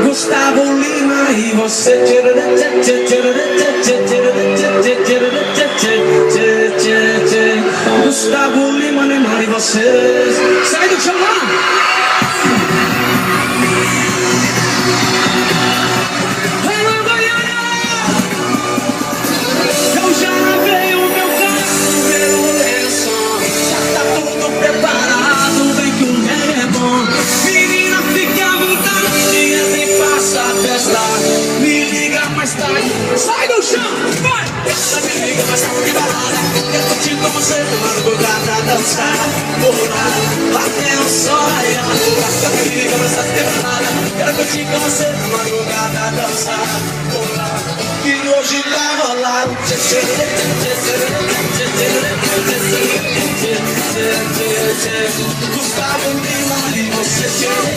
Gustavo Lima e você. Gustavo Lima, Neymar e você. Sai do chão lá! Sai do chão, vai! Essa me liga, mas tá muito balada. Quero curtir com você, madrugada, dançar, pular, até o sol raiar. Essa me liga, mas tá muito balada. Quero curtir com você, madrugada, dançar, pular, que hoje vai rolar. Gustavo Lima e você.